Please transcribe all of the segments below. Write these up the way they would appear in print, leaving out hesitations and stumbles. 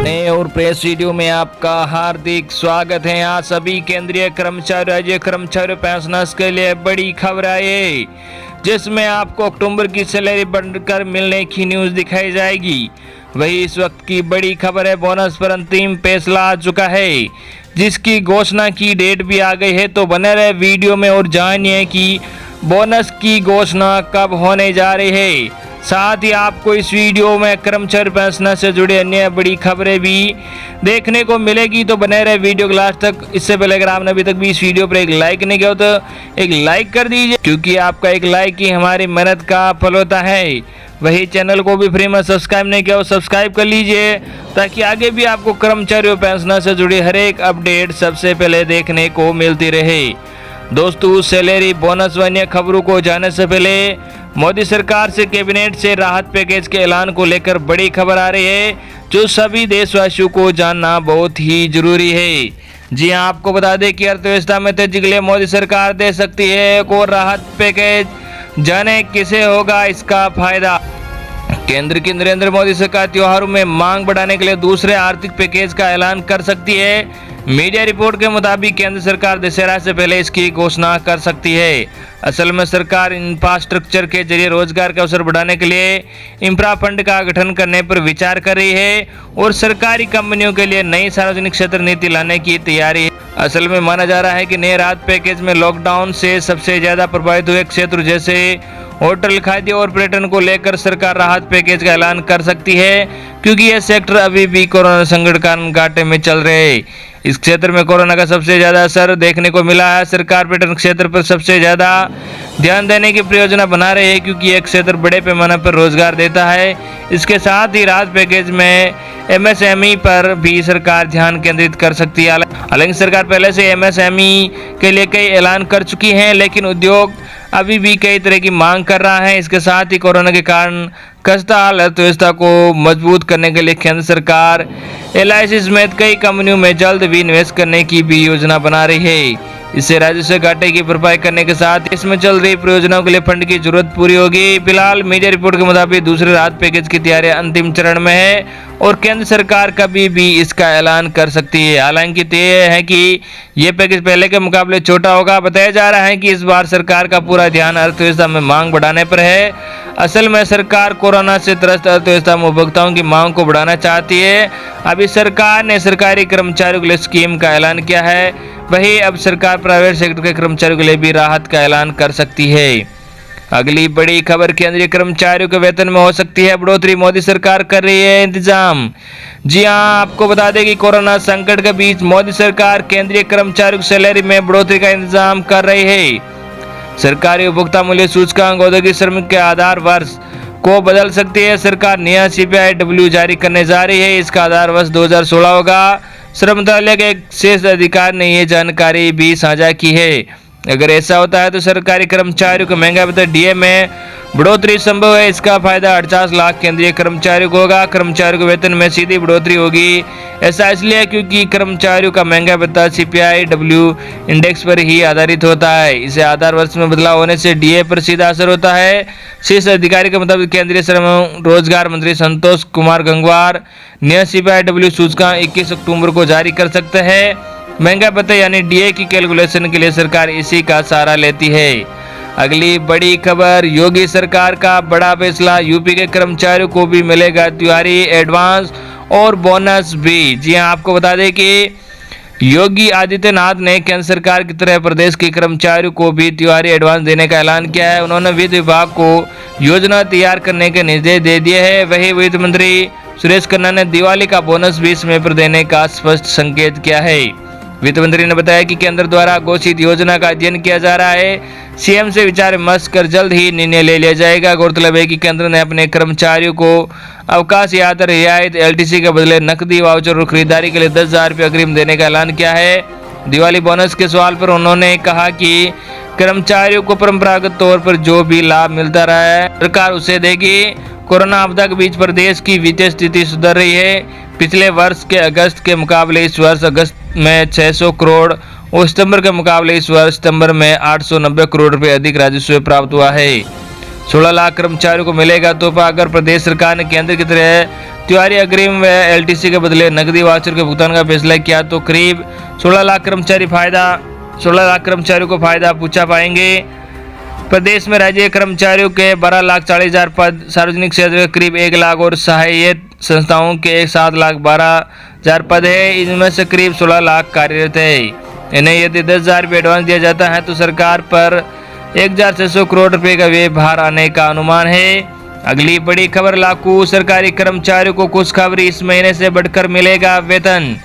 नए और press video में आपका हार्दिक स्वागत है। आज सभी केंद्रीय कर्मचारी राज्य कर्मचारी पेंशनर्स के लिए बड़ी खबर आई है, जिसमें आपको अक्टूबर की सैलरी बढ़कर मिलने की न्यूज दिखाई जाएगी। वही इस वक्त की बड़ी खबर है, बोनस पर अंतिम फैसला आ चुका है, जिसकी घोषणा की डेट भी आ गई है। तो बने रहे वीडियो में और जानिए कि बोनस की घोषणा कब होने जा रही है। साथ ही आपको इस वीडियो में कर्मचारी पेंशनर से जुड़ी अन्य बड़ी खबरें भी देखने को मिलेगी। तो बने रहे वीडियो के लास्ट तक। इससे पहले अगर आपने अभी तक भी इस वीडियो पर एक लाइक नहीं किया हो तो एक लाइक कर दीजिए, क्योंकि आपका एक लाइक ही हमारी मेहनत का फल होता है। वही चैनल को भी फ्री में सब्सक्राइब नहीं किया हो, सब्सक्राइब कर लीजिए, ताकि आगे भी आपको कर्मचारियों पेंशनर से जुड़ी हर एक अपडेट सबसे पहले देखने को मिलती रहे। दोस्तों, सैलरी बोनस व अन्य खबरों को जानने से पहले मोदी सरकार से कैबिनेट से राहत पैकेज के ऐलान को लेकर बड़ी खबर आ रही है, जो सभी देशवासियों को जानना बहुत ही जरूरी है। जी हां, आपको बता दें कि अर्थव्यवस्था में तेजी के लिए मोदी सरकार दे सकती है एक और राहत पैकेज। जाने किसे होगा इसका फायदा। केंद्र की नरेंद्र मोदी सरकार त्योहारों में मांग बढ़ाने के लिए दूसरे आर्थिक पैकेज का ऐलान कर सकती है। मीडिया रिपोर्ट के मुताबिक केंद्र सरकार दशहरा से पहले इसकी घोषणा कर सकती है। असल में सरकार इंफ्रास्ट्रक्चर के जरिए रोजगार के अवसर बढ़ाने के लिए इंफ्रा फंड का गठन करने पर विचार कर रही है और सरकारी कंपनियों के लिए नई सार्वजनिक क्षेत्र नीति लाने की तैयारी है। असल में माना जा रहा है कि नए राहत पैकेज में लॉकडाउन से सबसे ज्यादा प्रभावित हुए क्षेत्र जैसे होटल, खाद्य और पर्यटन को लेकर सरकार राहत पैकेज का ऐलान कर सकती है, क्योंकि यह सेक्टर अभी भी कोरोना संकट के कारण घाटे में चल रहे हैं। इस क्षेत्र में कोरोना का सबसे ज्यादा असर देखने को मिला है। सरकार पर्यटन क्षेत्र पर सबसे ज्यादा ध्यान देने की परियोजना बना रही है, क्योंकि यह क्षेत्र बड़े पैमाने पर रोजगार देता है। इसके साथ ही राहत पैकेज में एमएसएमई पर भी सरकार ध्यान केंद्रित कर सकती है। हालांकि सरकार पहले से एमएसएमई के लिए कई ऐलान कर चुकी है, लेकिन उद्योग अभी भी कई तरह की मांग कर रहा है। इसके साथ ही कोरोना के कारण खस्ताहाल अर्थव्यवस्था को मजबूत करने के लिए केंद्र सरकार एलआईसी समेत कई कंपनियों में जल्द भी निवेश करने की भी योजना बना रही है। इससे राजस्व घाटे की भरपाई करने के साथ इसमें चल रही परियोजनाओं के लिए फंड की जरूरत पूरी होगी। फिलहाल मीडिया रिपोर्ट के मुताबिक दूसरे राहत पैकेज की तैयारी अंतिम चरण में है और केंद्र सरकार कभी भी इसका ऐलान कर सकती है। हालांकि तय है कि यह पैकेज पहले के मुकाबले छोटा होगा। बताया जा रहा है कि इस बार सरकार का पूरा ध्यान अर्थव्यवस्था में मांग बढ़ाने पर है। असल में सरकार कोरोना से त्रस्त अर्थव्यवस्था में उपभोक्ताओं की मांग को बढ़ाना चाहती है। अभी सरकार ने सरकारी कर्मचारियों के लिए स्कीम का ऐलान किया है, वही अब सरकार प्राइवेट सेक्टर के कर्मचारियों के लिए भी राहत का ऐलान कर सकती है। अगली बड़ी खबर, केंद्रीय कर्मचारियों के वेतन में हो सकती है बढ़ोतरी, मोदी सरकार कर रही है इंतजाम। जी हां, आपको बता दें कि कोरोना संकट के बीच मोदी सरकार केंद्रीय कर्मचारियों की सैलरी में बढ़ोतरी का इंतजाम कर रही है। सरकारी उपभोक्ता मूल्य सूचकांक औद्योगिक श्रम के आधार वर्ष को बदल सकती है। सरकार नया CPIW जारी करने जा रही है। इसका आधार वर्ष 2016 होगा। श्रम मंत्रालय के एक शीर्ष अधिकारी ने यह जानकारी भी साझा की है। अगर ऐसा होता है तो सरकारी कर्मचारियों को महंगा भत्ता DA में बढ़ोतरी संभव है। इसका फायदा 48 लाख केंद्रीय कर्मचारियों को होगा। कर्मचारियों के वेतन में सीधी बढ़ोतरी होगी। ऐसा इसलिए क्योंकि कर्मचारियों का महंगा भत्ता CPIW इंडेक्स पर ही आधारित होता है। इसे आधार वर्ष में बदलाव होने से DA पर सीधा असर होता है। शीर्ष अधिकारी के मुताबिक केंद्रीय श्रम रोजगार मंत्री संतोष कुमार गंगवार नया CPIW सूचकांक 21 अक्टूबर को जारी कर सकते हैं। महंगा भत्ता यानी DA की कैलकुलेशन के लिए सरकार इसी का सहारा लेती है। अगली बड़ी खबर, योगी सरकार का बड़ा फैसला, यूपी के कर्मचारियों को भी मिलेगा त्योहारी एडवांस और बोनस भी। जी हां, आपको बता दें कि योगी आदित्यनाथ ने केंद्र सरकार की तरह प्रदेश के कर्मचारियों को भी त्योहारी एडवांस देने का ऐलान किया है। उन्होंने वित्त विभाग को योजना तैयार करने के निर्देश दे दिए हैं। वही वित्त मंत्री सुरेश खन्ना ने दिवाली का बोनस भी समय पर देने का स्पष्ट संकेत किया है। वित्त मंत्री ने बताया कि केंद्र द्वारा घोषित योजना का अध्ययन किया जा रहा है। सीएम से विचार विमर्श कर जल्द ही निर्णय ले लिया जाएगा। गौरतलब है कि केंद्र ने अपने कर्मचारियों को अवकाश यात्रा रियायत, LTC के बदले नकदी वाउचर और खरीदारी के लिए 10,000 रुपये अग्रिम देने का ऐलान किया है। दिवाली बोनस के सवाल पर उन्होंने कहा कि कर्मचारियों को परंपरागत तौर पर जो भी लाभ मिलता रहा है सरकार उसे देगी। कोरोना आपदा के बीच प्रदेश की वित्तीय स्थिति सुधर रही है। पिछले वर्ष के अगस्त के मुकाबले इस वर्ष अगस्त में 600 करोड़ और सितंबर के मुकाबले इस वर्ष सितंबर में 890 करोड़ रुपए अधिक राजस्व प्राप्त हुआ है। 16 लाख कर्मचारियों को मिलेगा तोहफा। अगर प्रदेश सरकार ने केंद्र की तरह त्योहारी अग्रिम व एलटीसी के बदले नकदी वाउचर के भुगतान का फैसला किया तो करीब 16 लाख कर्मचारियों को फायदा पूछा पाएंगे। प्रदेश में राज्य कर्मचारियों के 12,40,000 पद, सार्वजनिक क्षेत्र के करीब 1 लाख और सहायक संस्थाओं के 7,12,000 पद है। इनमें से करीब 16 लाख कार्यरत है। इन्हें यदि 10,000 रुपये एडवांस दिया जाता है तो सरकार पर 1,600 करोड़ रुपए का व्यय भार आने का अनुमान है। अगली बड़ी खबर, लाखों सरकारी कर्मचारियों को खुशखबरी, इस महीने से बढ़कर मिलेगा वेतन।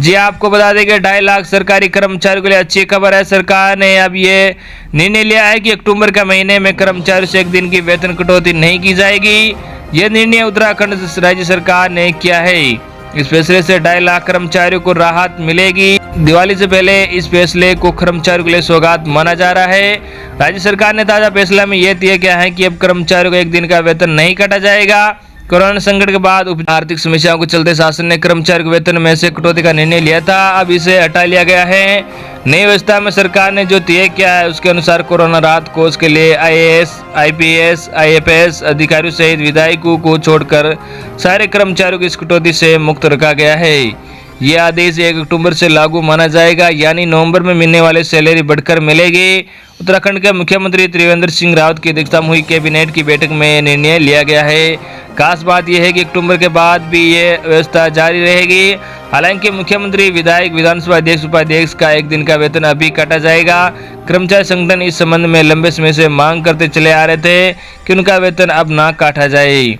जी आपको बता दें कि 2.5 लाख सरकारी कर्मचारियों के लिए अच्छी खबर है। सरकार ने अब ये निर्णय लिया है कि अक्टूबर के महीने में कर्मचारियों से 1 दिन की वेतन कटौती नहीं की जाएगी। यह निर्णय उत्तराखंड राज्य सरकार ने किया है। इस फैसले से 2.5 लाख कर्मचारियों को राहत मिलेगी। दिवाली से पहले इस फैसले को कर्मचारियों के लिए सौगात माना जा रहा है। राज्य सरकार ने ताजा फैसला में यह तय किया है कि अब कर्मचारियों को 1 दिन का वेतन नहीं काटा जाएगा। कोरोना संकट के बाद आर्थिक समस्याओं के चलते शासन ने कर्मचारियों के वेतन में से कटौती का निर्णय लिया था, अब इसे हटा लिया गया है। नई व्यवस्था में सरकार ने जो तय किया है उसके अनुसार कोरोना राहत कोष के लिए आईएएस, आईपीएस, आईएफएस अधिकारियों सहित विधायकों को छोड़कर सारे कर्मचारियों को इस कटौती से मुक्त रखा गया है। यह आदेश 1 अक्टूबर से लागू माना जाएगा, यानी नवंबर में मिलने वाले सैलरी बढ़कर मिलेगी। उत्तराखंड के मुख्यमंत्री त्रिवेंद्र सिंह रावत की अध्यक्षता में हुई कैबिनेट की बैठक में निर्णय लिया गया है। खास बात यह है कि अक्टूबर के बाद भी ये व्यवस्था जारी रहेगी। हालांकि मुख्यमंत्री, विधायक, विधानसभा अध्यक्ष, उपाध्यक्ष का 1 दिन का वेतन अभी काटा जाएगा। कर्मचारी संगठन इस संबंध में लंबे समय से मांग करते चले आ रहे थे कि उनका वेतन अब ना काटा जाए।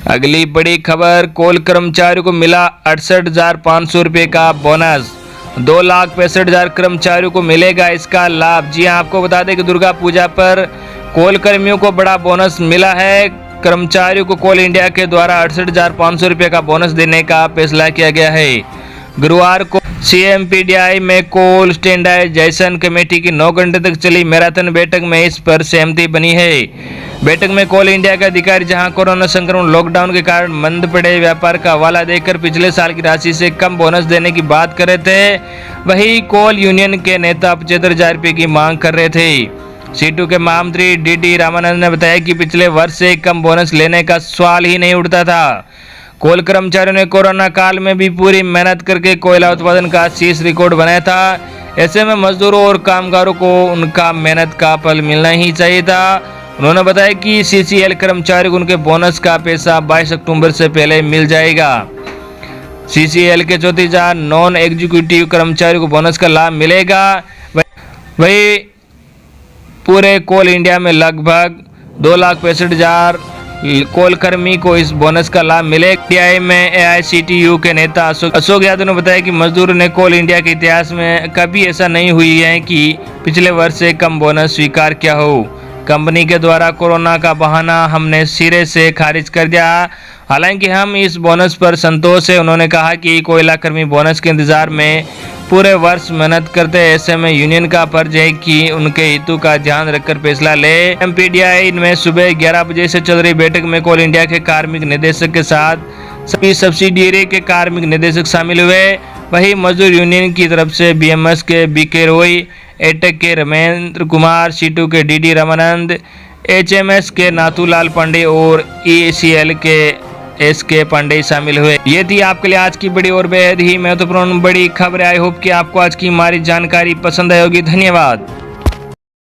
अगली बड़ी खबर, कोल कर्मचारियों को मिला 68,500 रुपये का बोनस। 2,65,000 कर्मचारियों को मिलेगा इसका लाभ। जी हाँ, आपको बता दें कि दुर्गा पूजा पर कोल कर्मियों को बड़ा बोनस मिला है। कर्मचारियों को कोल इंडिया के द्वारा 68,500 रुपये का बोनस देने का फैसला किया गया है। गुरुवार को CMPDI में कोल स्टैंडर्डाइजेशन कमेटी की 9 घंटे तक चली मैराथन बैठक में इस पर सहमति बनी है। बैठक में कोल इंडिया के अधिकारी जहां कोरोना संक्रमण लॉकडाउन के कारण मंद पड़े व्यापार का हवाला देकर पिछले साल की राशि से कम बोनस देने की बात कर रहे थे, वहीं कोल यूनियन के नेता 75,000 रुपये की मांग कर रहे थे। C2 के महामंत्री DD रामानंद ने बताया कि पिछले वर्ष से कम बोनस लेने का सवाल ही नहीं उठता था। कोल कर्मचारियों ने कोरोना काल में भी पूरी मेहनत करके कोयला उत्पादन का शीर्ष रिकॉर्ड बनाया था। ऐसे में मजदूरों और कामगारों को उनका मेहनत का फल मिलना ही चाहिए था। उन्होंने बताया कि CCL कर्मचारियों को उनके बोनस का पैसा 22 अक्टूबर से पहले मिल जाएगा। CCL के 34,000 नॉन एग्जीक्यूटिव कर्मचारियों को बोनस का लाभ मिलेगा। वही पूरे कोल इंडिया में लगभग 2,65,000 कोल कर्मी को इस बोनस का लाभ मिलेगा। DI में AICTU के नेता अशोक यादव ने बताया कि मजदूरों ने कोल इंडिया के इतिहास में कभी ऐसा नहीं हुई है कि पिछले वर्ष से कम बोनस स्वीकार किया हो। कंपनी के द्वारा कोरोना का बहाना हमने सिरे से खारिज कर दिया। हालांकि हम इस बोनस पर संतोष है। उन्होंने कहा कि कोयला कर्मी बोनस के इंतजार में पूरे वर्ष मेहनत करते हैं। ऐसे में यूनियन का फर्ज है कि उनके हितों का ध्यान रखकर फैसला ले। MPDI में सुबह 11 बजे से चल रही बैठक में कोल इंडिया के कार्मिक निदेशक के साथ सभी सब्सिडियरी के कार्मिक निदेशक शामिल हुए। वहीं मजदूर यूनियन की तरफ से BMS के BK रॉय, एटेक के रमेंद्र कुमार, C2 के DD रामानंद, HMS के नाथूलाल पांडे और ECL के SK पांडे शामिल हुए। ये थी आपके लिए आज की बड़ी और बेहद ही महत्वपूर्ण बड़ी खबर। आई होप कि आपको आज की हमारी जानकारी पसंद आई होगी। धन्यवाद।